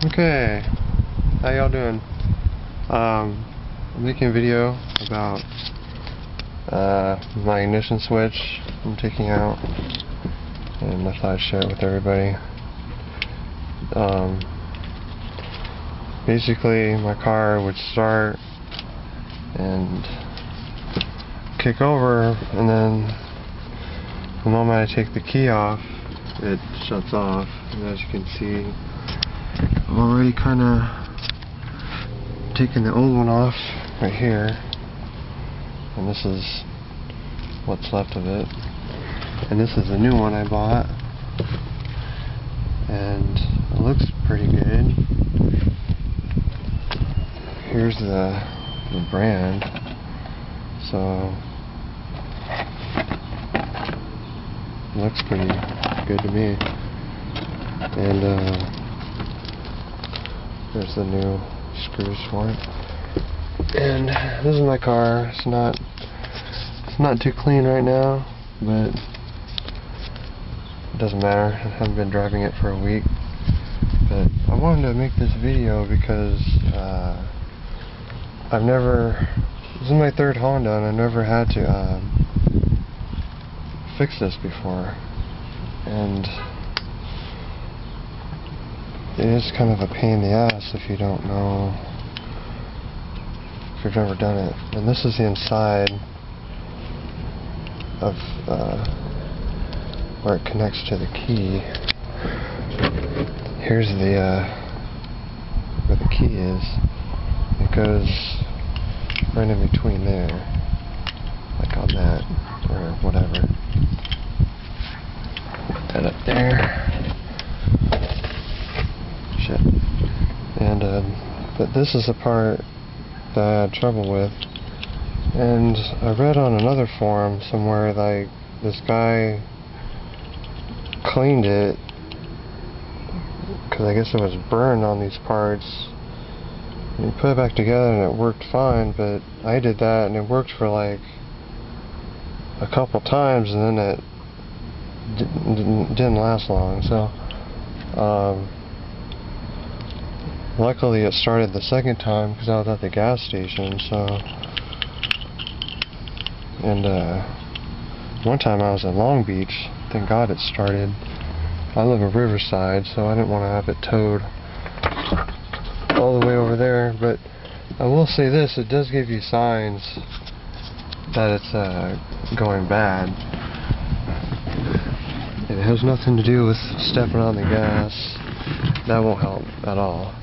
Okay, how y'all doing? I'm making a video about my ignition switch I'm taking out, and I thought I'd share it with everybody. Basically, my car would start and kick over, and then the moment I take the key off, it shuts off. And as you can see, I've already kind of taken the old one off right here, and this is what's left of it. And this is the new one I bought, and it looks pretty good. Here's the brand. So it looks pretty good to me. And there's the new screws for it. And this is my car. It's not too clean right now, but it doesn't matter. I haven't been driving it for a week. But I wanted to make this video because this is my third Honda, and I've never had to fix this before. And it is kind of a pain in the ass if you don't know, if you've never done it. And this is the inside of where it connects to the key. Here's the where the key is. It goes right in between there, like on that, or whatever. Put that up there. Shit. And but this is the part that I had trouble with. And I read on another forum somewhere, like, this guy cleaned it because I guess it was burned on these parts, and he put it back together and it worked fine. But I did that and it worked for like a couple times, and then it didn't last long. So luckily it started the second time because I was at the gas station. So, and one time I was in Long Beach. Thank God it started. I live in Riverside, so I didn't want to have it towed all the way over there. But I will say this, it does give you signs that it's going bad. It has nothing to do with stepping on the gas. That won't help at all.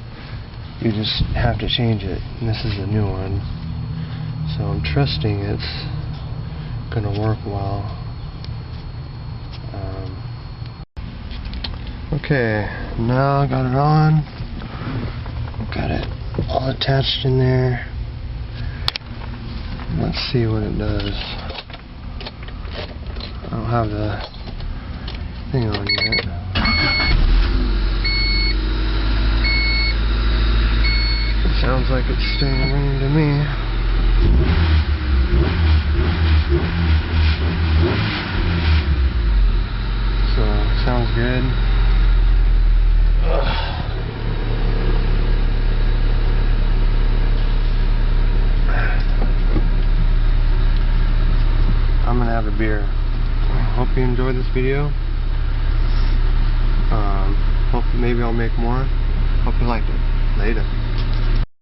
You just have to change it. And this is a new one, so I'm trusting it's gonna work well. Okay, now I got it on. Got it all attached in there. Let's see what it does. I don't have the thing on yet. It sounds like it's staying running to me. So, sounds good. I'm gonna have a beer. Hope you enjoyed this video. Hope maybe I'll make more. Hope you liked it. Later.